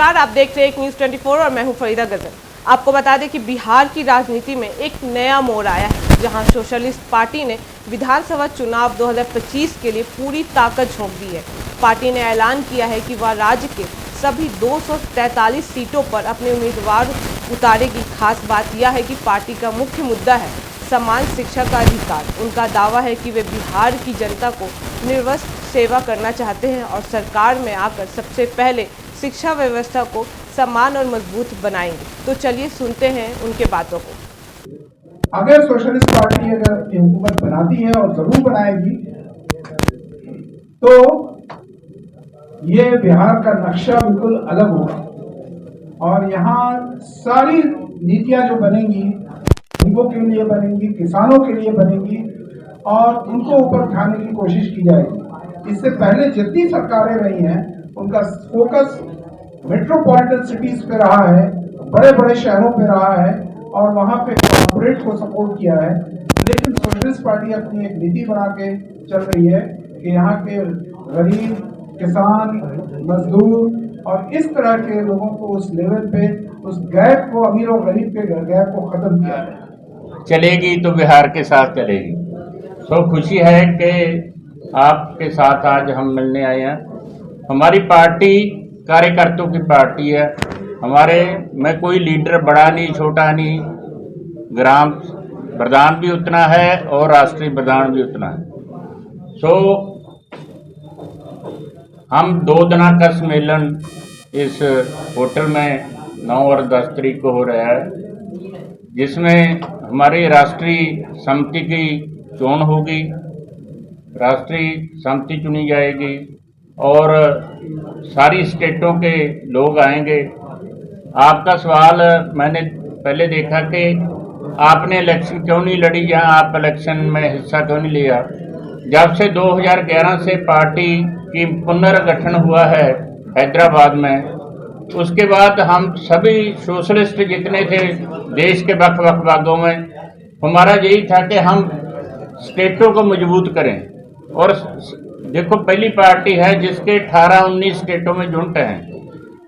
नमस्कार, आप देख रहे हैं न्यूज़ 24 और मैं हूं फरीदा गजल। आपको बता दें कि बिहार की राजनीति में एक नया मोड़ आया है, जहां सोशलिस्ट पार्टी ने विधानसभा चुनाव 2025 के लिए पूरी ताकत झोंक दी है। पार्टी ने ऐलान किया है कि वह राज्य के सभी 243 सीटों पर अपने उम्मीदवार उतारेगी। खास बात यह है कि पार्टी का मुख्य मुद्दा है समान शिक्षा का अधिकार। उनका दावा है कि वे बिहार की जनता को निर्वस्त्र सेवा करना चाहते हैं और सरकार में आकर सबसे पहले शिक्षा व्यवस्था को समान और मजबूत बनाएंगे। तो चलिए सुनते हैं उनके बातों को। अगर सोशलिस्ट पार्टी अगर हुकूमत बनाती है और जरूर बनाएगी तो ये बिहार का नक्शा बिल्कुल अलग होगा और यहाँ सारी नीतियां जो बनेंगी गरीबों के लिए बनेंगी, किसानों के लिए बनेंगी और उनको ऊपर उठाने की कोशिश की जाएगी। इससे पहले जितनी सरकारें रही हैं उनका फोकस मेट्रोपॉलिटन सिटीज पे रहा है, बड़े बड़े शहरों पे रहा है और वहां पे कॉर्पोरेट को सपोर्ट किया है। लेकिन सोशलिस्ट पार्टी अपनी एक नीति बना के चल रही है कि यहाँ के गरीब, किसान, मजदूर और इस तरह के लोगों को उस लेवल पे उस गैप को, अमीर और गरीब के गैप को खत्म किया है। चलेगी तो बिहार के साथ चलेगी। तो खुशी है कि आपके साथ आज हम मिलने आए हैं। हमारी पार्टी कार्यकर्ताओं की पार्टी है। मैं कोई लीडर बड़ा नहीं, छोटा नहीं, ग्राम प्रधान भी उतना है और राष्ट्रीय प्रधान भी उतना है। हम 2 दिनों का सम्मेलन इस होटल में 9 और 10 तारीख को हो रहा है, जिसमें हमारी राष्ट्रीय समिति की चुन होगी। राष्ट्रीय समिति चुनी जाएगी और सारी स्टेटों के लोग आएंगे। आपका सवाल मैंने पहले देखा कि आपने इलेक्शन क्यों नहीं लड़ी या आप इलेक्शन में हिस्सा क्यों नहीं लिया। जब से 2011 से पार्टी की पुनर्गठन हुआ है हैदराबाद में, उसके बाद हम सभी सोशलिस्ट जितने थे देश के वक्-वक् भागों में, हमारा यही था कि हम स्टेटों को मजबूत करें। और देखो, पहली पार्टी है जिसके 18-19 स्टेटों में झुंड हैं।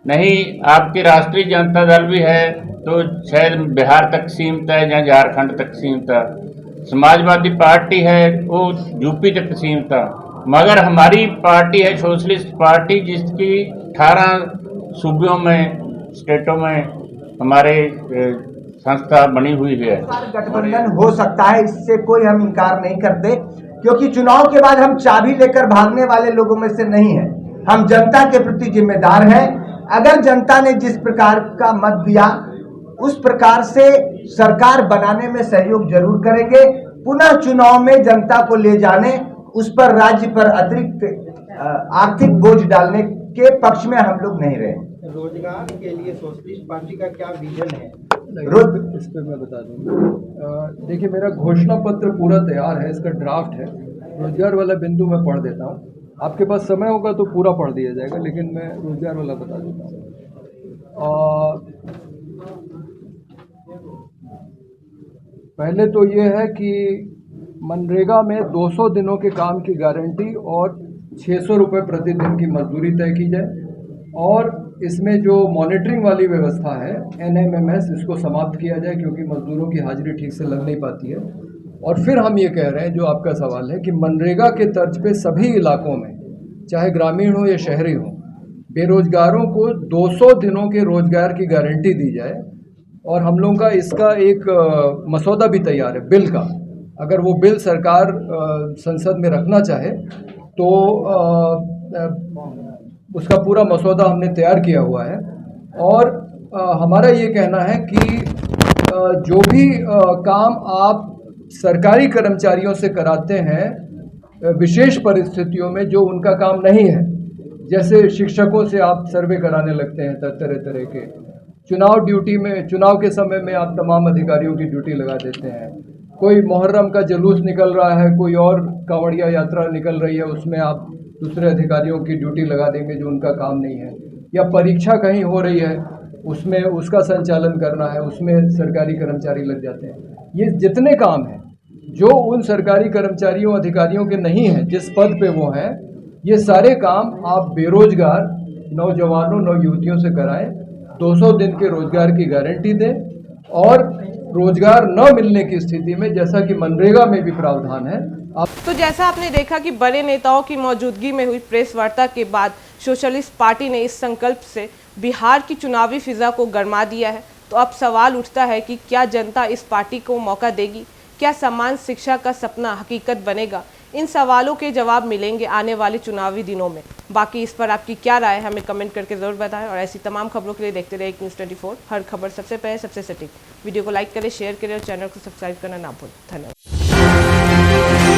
नहीं, आपकी राष्ट्रीय जनता दल भी है तो शायद बिहार तक सीमित है या झारखंड तक सीमित है। समाजवादी पार्टी है वो यूपी तक सीमित है। मगर हमारी पार्टी है सोशलिस्ट पार्टी जिसकी 18 सूबों में, स्टेटों में हमारे संस्था बनी हुई है। गठबंधन हो सकता है, इससे कोई हम इनकार नहीं करते, क्योंकि चुनाव के बाद हम चाबी लेकर भागने वाले लोगों में से नहीं है। हम जनता के प्रति जिम्मेदार हैं। अगर जनता ने जिस प्रकार का मत दिया उस प्रकार से सरकार बनाने में सहयोग जरूर करेंगे। पुनः चुनाव में जनता को ले जाने, उस पर राज्य पर अतिरिक्त आर्थिक बोझ डालने के पक्ष में हम लोग नहीं रहे। रोजगार के लिए सोशलिस्ट पार्टी का क्या विजन है? इस पर मैं बता दूँ। देखिए, मेरा घोषणा पत्र पूरा तैयार है, इसका ड्राफ्ट है। रोजगार वाला बिंदु मैं पढ़ देता हूँ। आपके पास समय होगा तो पूरा पढ़ दिया जाएगा, लेकिन मैं रोजगार वाला बता देता हूँ। पहले तो ये है कि मनरेगा में 200 दिनों के काम की गारंटी और 600 रुपये प्रतिदिन की मजदूरी तय की जाए। और इसमें जो मॉनिटरिंग वाली व्यवस्था है NMMS, इसको समाप्त किया जाए, क्योंकि मजदूरों की हाजिरी ठीक से लग नहीं पाती है। और फिर हम ये कह रहे हैं, जो आपका सवाल है, कि मनरेगा के तर्ज पे सभी इलाकों में, चाहे ग्रामीण हो या शहरी हो, बेरोजगारों को 200 दिनों के रोजगार की गारंटी दी जाए। और हम लोगों का इसका एक मसौदा भी तैयार है बिल का। अगर वो बिल सरकार संसद में रखना चाहे तो उसका पूरा मसौदा हमने तैयार किया हुआ है। और हमारा ये कहना है कि जो भी काम आप सरकारी कर्मचारियों से कराते हैं विशेष परिस्थितियों में, जो उनका काम नहीं है, जैसे शिक्षकों से आप सर्वे कराने लगते हैं तरह तरह के, चुनाव ड्यूटी में, चुनाव के समय में आप तमाम अधिकारियों की ड्यूटी लगा देते हैं। कोई मुहर्रम का जुलूस निकल रहा है, कोई और कांवड़िया यात्रा निकल रही है, उसमें आप दूसरे अधिकारियों की ड्यूटी लगा देंगे जो उनका काम नहीं है। या परीक्षा कहीं हो रही है, उसमें उसका संचालन करना है, उसमें सरकारी कर्मचारी लग जाते हैं। ये जितने काम हैं जो उन सरकारी कर्मचारियों, अधिकारियों के नहीं हैं, जिस पद पे वो हैं, ये सारे काम आप बेरोजगार नौजवानों नवयुवतियों से कराएं, 200 दिन के रोजगार की गारंटी दें और रोजगार न मिलने की स्थिति में, जैसा कि मनरेगा में भी प्रावधान है, तो जैसा आपने देखा कि बड़े नेताओं की मौजूदगी में हुई प्रेस वार्ता के बाद सोशलिस्ट पार्टी ने इस संकल्प से बिहार की चुनावी फिजा को गरमा दिया है। तो अब सवाल उठता है कि क्या जनता इस पार्टी को मौका देगी? क्या समान शिक्षा का सपना हकीकत बनेगा? इन सवालों के जवाब मिलेंगे आने वाले चुनावी दिनों में। बाकी इस पर आपकी क्या राय है, हमें कमेंट करके जरूर बताएं। और ऐसी तमाम खबरों के लिए देखते रहे न्यूज़ 24, हर खबर सबसे पहले सबसे सटीक। वीडियो को लाइक करें, शेयर करें और चैनल को सब्सक्राइब करना ना भूलें। धन्यवाद।